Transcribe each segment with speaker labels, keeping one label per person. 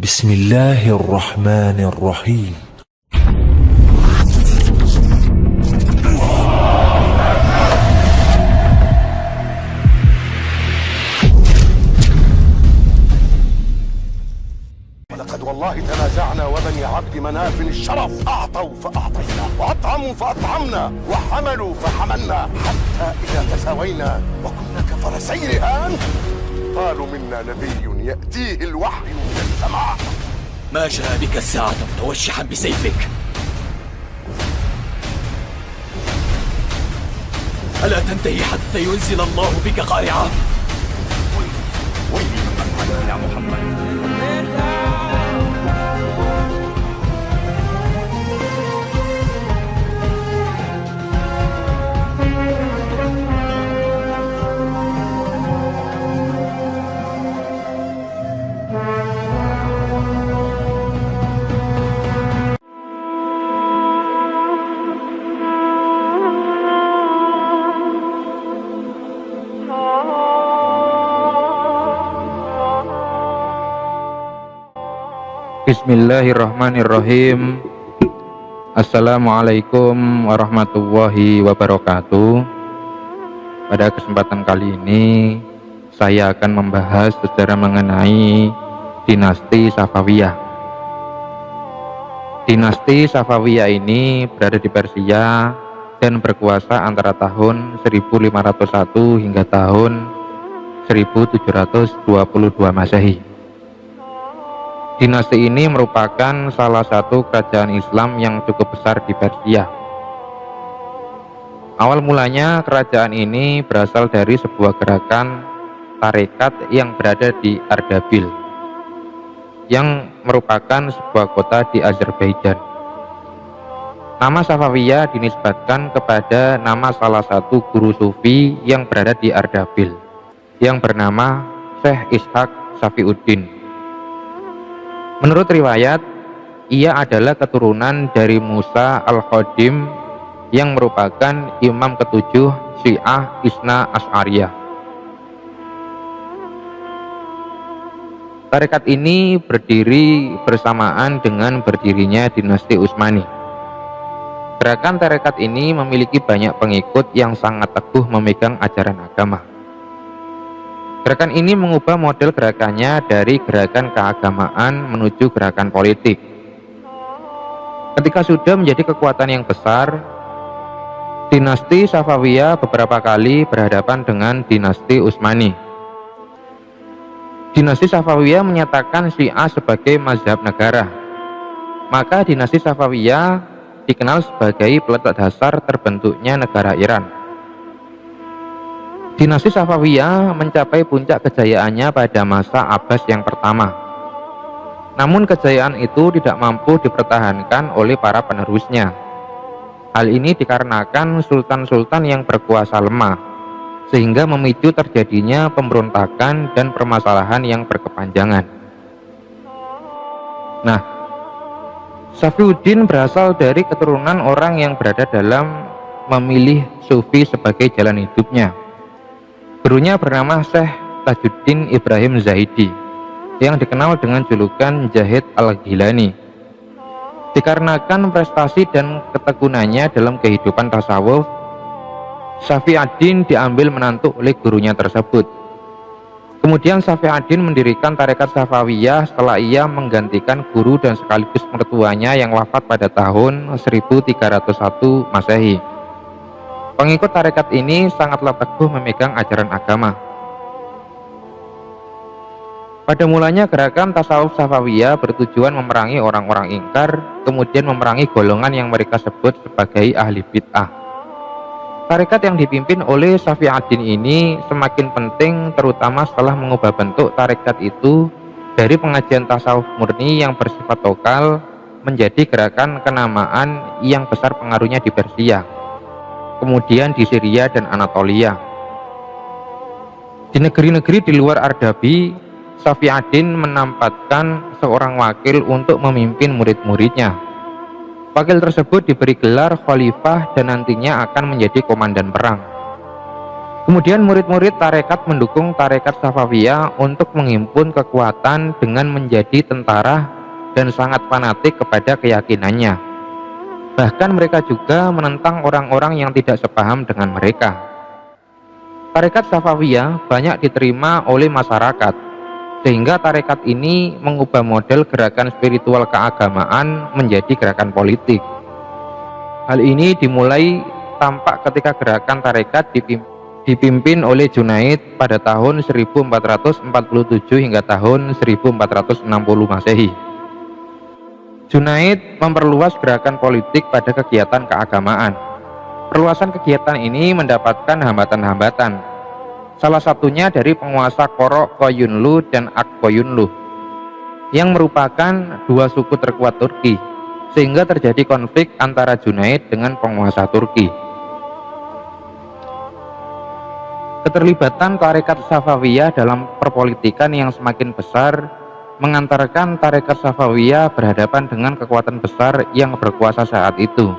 Speaker 1: بسم الله الرحمن الرحيم.
Speaker 2: ولقد والله تنازعنا وبني عبد مناف الشرف أعطوا فأعطينا وأطعموا فأطعمنا وحملوا فحملنا حتى إذا تساوينا وكنا كفرسي رهان قالوا منا نبي يأتيه الوحي من السماء.
Speaker 3: ما جاء بك الساعة متوشحا بسيفك؟ ألا تنتهي حتى ينزل الله بك قارعا؟
Speaker 2: ويلي من قال يا محمد.
Speaker 4: Bismillahirrahmanirrahim. Assalamualaikum warahmatullahi wabarakatuh. Pada kesempatan kali ini saya akan membahas sejarah mengenai dinasti Safawiyah. Dinasti Safawiyah ini berada di Persia dan berkuasa antara tahun 1501 hingga tahun 1722 Masehi. Dinasti ini merupakan salah satu kerajaan Islam yang cukup besar di Persia. Awal mulanya kerajaan ini berasal dari sebuah gerakan tarekat yang berada di Ardabil, yang merupakan sebuah kota di Azerbaijan. Nama Safawiyah dinisbatkan kepada nama salah satu guru sufi yang berada di Ardabil, yang bernama Syekh Ishaq Safiuddin. Menurut riwayat, ia adalah keturunan dari Musa al-Khadim yang merupakan imam ketujuh Syiah Isna Asy'ariyah. Tarekat ini berdiri bersamaan dengan berdirinya dinasti Utsmani. Gerakan tarekat ini memiliki banyak pengikut yang sangat teguh memegang ajaran agama. Gerakan ini mengubah model gerakannya dari gerakan keagamaan menuju gerakan politik. Ketika sudah menjadi kekuatan yang besar, dinasti Safawiyah beberapa kali berhadapan dengan dinasti Utsmani. Dinasti Safawiyah menyatakan Syiah sebagai mazhab negara. Maka dinasti Safawiyah dikenal sebagai peletak dasar terbentuknya negara Iran. Dinasti Safawiyah mencapai puncak kejayaannya pada masa Abbas yang pertama. Namun kejayaan itu tidak mampu dipertahankan oleh para penerusnya. Hal ini dikarenakan sultan-sultan yang berkuasa lemah, sehingga memicu terjadinya pemberontakan dan permasalahan yang berkepanjangan. Nah, Safiuddin berasal dari keturunan orang yang berada dalam memilih sufi sebagai jalan hidupnya. Gurunya bernama Syekh Tajuddin Ibrahim Zaidi, yang dikenal dengan julukan Zahid Al-Ghilani. Dikarenakan prestasi dan ketekunannya dalam kehidupan tasawuf, Safiuddin diambil menantu oleh gurunya tersebut. Kemudian Safiuddin mendirikan tarekat Safawiyah setelah ia menggantikan guru dan sekaligus mertuanya yang wafat pada tahun 1301 Masehi. Pengikut tarekat ini sangatlah teguh memegang ajaran agama. Pada mulanya gerakan tasawuf Safawiyah bertujuan memerangi orang-orang ingkar, kemudian memerangi golongan yang mereka sebut sebagai ahli bid'ah. Tarekat yang dipimpin oleh Safiuddin ini semakin penting, terutama setelah mengubah bentuk tarekat itu dari pengajian tasawuf murni yang bersifat lokal menjadi gerakan kenamaan yang besar pengaruhnya di Persia, kemudian di Syria dan Anatolia. Di negeri-negeri di luar Ardabil, Safiuddin menempatkan seorang wakil untuk memimpin murid-muridnya. Wakil tersebut diberi gelar khalifah dan nantinya akan menjadi komandan perang. Kemudian murid-murid tarekat mendukung tarekat Safawiyah untuk menghimpun kekuatan dengan menjadi tentara dan sangat fanatik kepada keyakinannya. Bahkan mereka juga menentang orang-orang yang tidak sepaham dengan mereka. Tarekat Safawiyah banyak diterima oleh masyarakat, sehingga tarekat ini mengubah model gerakan spiritual keagamaan menjadi gerakan politik. Hal ini dimulai tampak ketika gerakan tarekat dipimpin oleh Junaid pada tahun 1447 hingga tahun 1460 Masehi. Junaid memperluas gerakan politik pada kegiatan keagamaan. Perluasan kegiatan ini mendapatkan hambatan-hambatan. Salah satunya dari penguasa Korok Koyunlu dan Ak Koyunlu, yang merupakan dua suku terkuat Turki, sehingga terjadi konflik antara Junaid dengan penguasa Turki. Keterlibatan tarekat Safawiyah dalam perpolitikan yang semakin besar mengantarkan tarekat Safawiyah berhadapan dengan kekuatan besar yang berkuasa saat itu,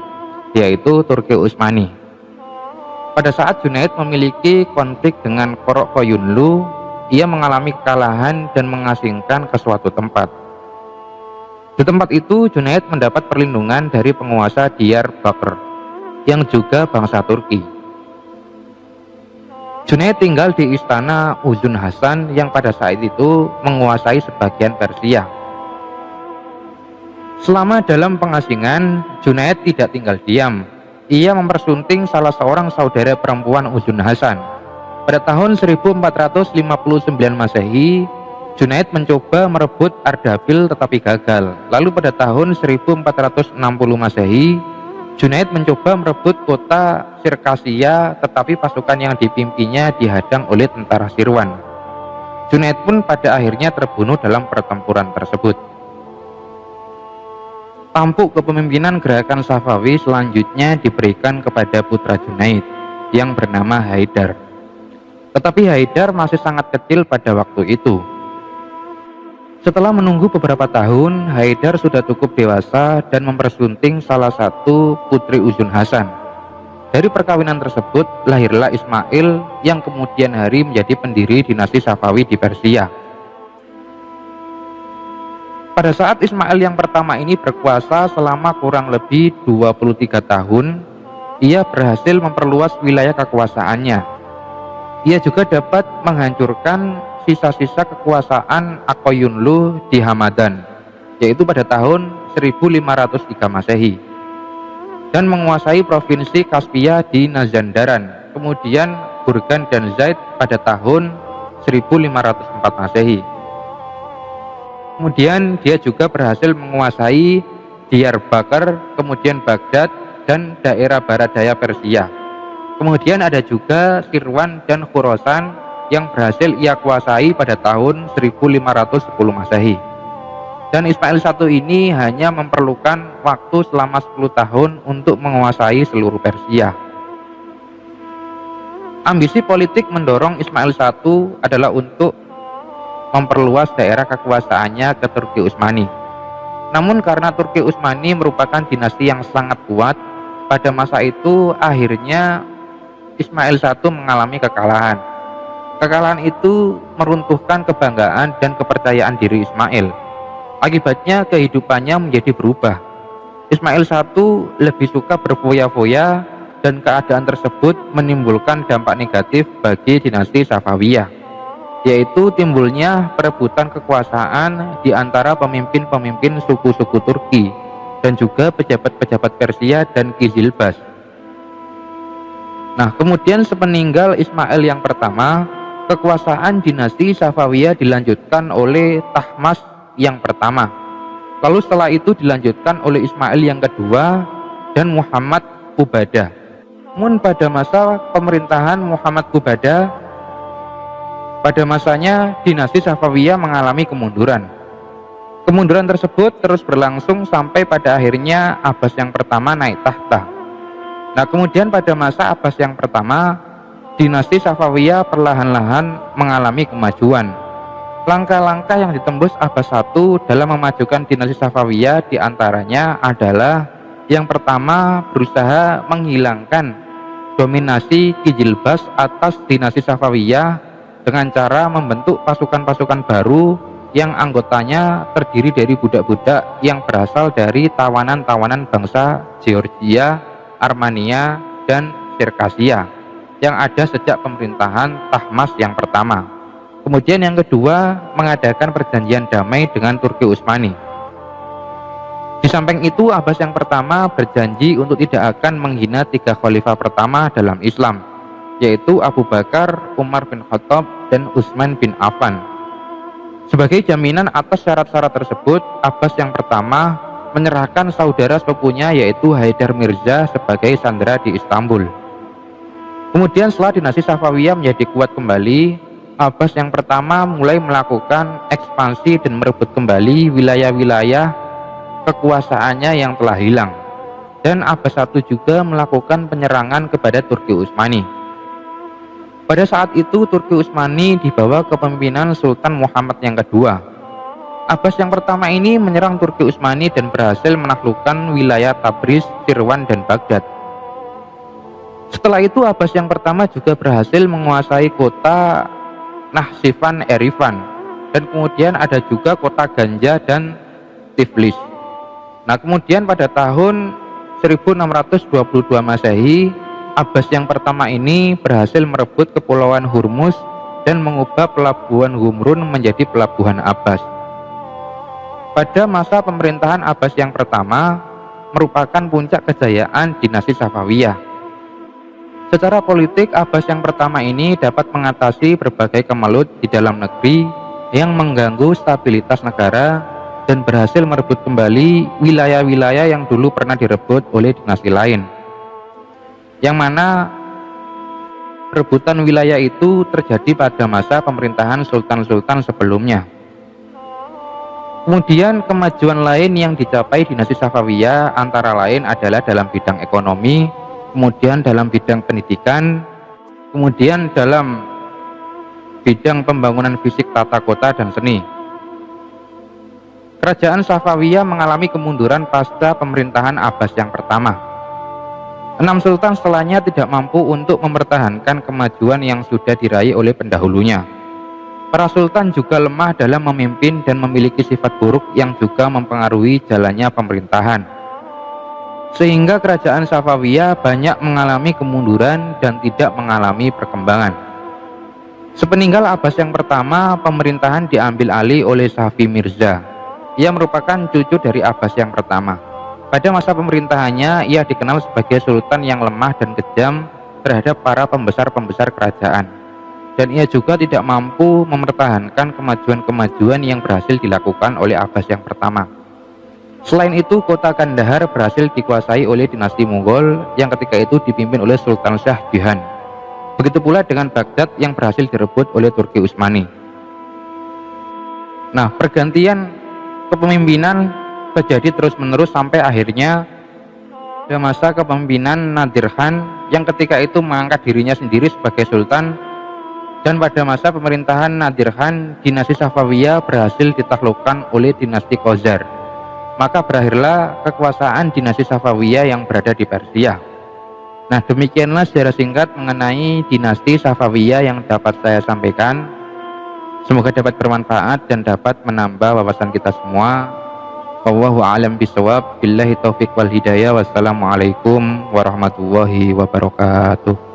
Speaker 4: yaitu Turki Utsmani. Pada saat Junaid memiliki konflik dengan Korok Koyunlu, ia mengalami kekalahan dan mengasingkan ke suatu tempat. Di tempat itu Junaid mendapat perlindungan dari penguasa Diyarbakir yang juga bangsa Turki. Junaid tinggal di istana Uzun Hasan yang pada saat itu menguasai sebagian Persia. Selama dalam pengasingan, Junaid tidak tinggal diam. Ia mempersunting salah seorang saudara perempuan Uzun Hasan. Pada tahun 1459 Masehi, Junaid mencoba merebut Ardabil tetapi gagal. Lalu pada tahun 1460 Masehi, Junaid mencoba merebut kota Sirkasia, tetapi pasukan yang dipimpinnya dihadang oleh tentara Sirwan. Junaid pun pada akhirnya terbunuh dalam pertempuran tersebut. Tampuk kepemimpinan gerakan Safawi selanjutnya diberikan kepada putra Junaid yang bernama Haidar. Tetapi Haidar masih sangat kecil pada waktu itu. Setelah menunggu beberapa tahun, Haidar sudah cukup dewasa dan mempersunting salah satu putri Uzun Hasan. Dari perkawinan tersebut lahirlah Ismail yang kemudian hari menjadi pendiri dinasti Safawi di Persia. Pada saat Ismail yang pertama ini berkuasa selama kurang lebih 23 tahun, ia berhasil memperluas wilayah kekuasaannya. Ia juga dapat menghancurkan sisa-sisa kekuasaan Akoyunlu di Hamadan, yaitu pada tahun 1503 Masehi, dan menguasai provinsi Kaspia di Mazandaran, kemudian Burgan dan Zaid pada tahun 1504 Masehi. Kemudian dia juga berhasil menguasai Diyarbakir, kemudian Baghdad dan daerah barat daya Persia. Kemudian ada juga Sirwan dan Khurasan yang berhasil ia kuasai pada tahun 1510 Masehi. Dan Ismail I ini hanya memerlukan waktu selama 10 tahun untuk menguasai seluruh Persia. Ambisi politik mendorong Ismail I adalah untuk memperluas daerah kekuasaannya ke Turki Utsmani. Namun karena Turki Utsmani merupakan dinasti yang sangat kuat, pada masa itu akhirnya Ismail I mengalami kekalahan. Kekalahan itu meruntuhkan kebanggaan dan kepercayaan diri Ismail. Akibatnya kehidupannya menjadi berubah. Ismail I lebih suka berfoya-foya dan keadaan tersebut menimbulkan dampak negatif bagi dinasti Safawiyah, yaitu timbulnya perebutan kekuasaan di antara pemimpin-pemimpin suku-suku Turki dan juga pejabat-pejabat Persia dan Kizilbas. Nah, kemudian sepeninggal Ismail yang pertama, kekuasaan dinasti Safawiyah dilanjutkan oleh Tahmas yang pertama. Lalu setelah itu dilanjutkan oleh Ismail yang kedua dan Muhammad Qubadah. Namun pada masa pemerintahan Muhammad Qubadah, pada masanya dinasti Safawiyah mengalami kemunduran. Kemunduran tersebut terus berlangsung sampai pada akhirnya Abbas yang pertama naik tahta. Nah, kemudian pada masa Abbas yang pertama, dinasti Safawiyah perlahan-lahan mengalami kemajuan. Langkah-langkah yang ditembus Abbas I dalam memajukan dinasti Safawiyah diantaranya adalah yang pertama berusaha menghilangkan dominasi Ki Jilbas atas dinasti Safawiyah dengan cara membentuk pasukan-pasukan baru yang anggotanya terdiri dari budak-budak yang berasal dari tawanan-tawanan bangsa Georgia, Armenia, dan Sirkasia yang ada sejak pemerintahan Tahmas yang pertama. Kemudian yang kedua, mengadakan perjanjian damai dengan Turki Utsmani. Di samping itu, Abbas yang pertama berjanji untuk tidak akan menghina 3 khalifah pertama dalam Islam, yaitu Abu Bakar, Umar bin Khattab, dan Utsman bin Affan. Sebagai jaminan atas syarat-syarat tersebut, Abbas yang pertama menyerahkan saudara sepupunya yaitu Haidar Mirza sebagai sandera di Istanbul. Kemudian setelah dinasti Safawiyah menjadi kuat kembali, Abbas yang pertama mulai melakukan ekspansi dan merebut kembali wilayah-wilayah kekuasaannya yang telah hilang, dan Abbas I juga melakukan penyerangan kepada Turki Utsmani. Pada saat itu Turki Utsmani di bawah kepemimpinan Sultan Muhammad yang kedua. Abbas yang pertama ini menyerang Turki Utsmani dan berhasil menaklukkan wilayah Tabriz, Sirwan, dan Baghdad. Setelah itu Abbas yang pertama juga berhasil menguasai kota Nahsivan Erivan, dan kemudian ada juga kota Ganja dan Tiflis. Nah, kemudian pada tahun 1622 Masehi, Abbas yang pertama ini berhasil merebut kepulauan Hormuz dan mengubah pelabuhan Gumrun menjadi pelabuhan Abbas. Pada masa pemerintahan Abbas yang pertama merupakan puncak kejayaan dinasti Safawiyah. Secara politik, Abbas yang pertama ini dapat mengatasi berbagai kemelut di dalam negeri yang mengganggu stabilitas negara dan berhasil merebut kembali wilayah-wilayah yang dulu pernah direbut oleh dinasti lain, yang mana perebutan wilayah itu terjadi pada masa pemerintahan sultan-sultan sebelumnya. Kemudian kemajuan lain yang dicapai dinasti Safawiyah antara lain adalah dalam bidang ekonomi, kemudian dalam bidang pendidikan, kemudian dalam bidang pembangunan fisik tata kota dan seni. Kerajaan Safawiyah mengalami kemunduran pasca pemerintahan Abbas yang pertama. 6 sultan setelahnya tidak mampu untuk mempertahankan kemajuan yang sudah diraih oleh pendahulunya. Para sultan juga lemah dalam memimpin dan memiliki sifat buruk yang juga mempengaruhi jalannya pemerintahan. Sehingga kerajaan Safawiyah banyak mengalami kemunduran dan tidak mengalami perkembangan. Sepeninggal Abbas yang pertama, pemerintahan diambil alih oleh Safi Mirza. Ia merupakan cucu dari Abbas yang pertama. Pada masa pemerintahannya, ia dikenal sebagai sultan yang lemah dan kejam terhadap para pembesar-pembesar kerajaan. Dan ia juga tidak mampu mempertahankan kemajuan-kemajuan yang berhasil dilakukan oleh Abbas yang pertama. Selain itu, kota Kandahar berhasil dikuasai oleh dinasti Mughal yang ketika itu dipimpin oleh Sultan Shah Jahan. Begitu pula dengan Baghdad yang berhasil direbut oleh Turki Utsmani. Nah, pergantian kepemimpinan terjadi terus-menerus sampai akhirnya pada masa kepemimpinan Nadir Khan yang ketika itu mengangkat dirinya sendiri sebagai sultan, dan pada masa pemerintahan Nadir Khan dinasti Safawiyah berhasil ditaklukkan oleh dinasti Khazar. Maka berakhirlah kekuasaan dinasti Safawiyah yang berada di Persia. Nah, demikianlah sejarah singkat mengenai dinasti Safawiyah yang dapat saya sampaikan. Semoga dapat bermanfaat dan dapat menambah wawasan kita semua. Wallahu a'lam bishawab. Billahi taufik wal hidayah. Wassalamualaikum warahmatullahi wabarakatuh.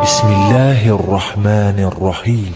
Speaker 1: بسم الله الرحمن الرحيم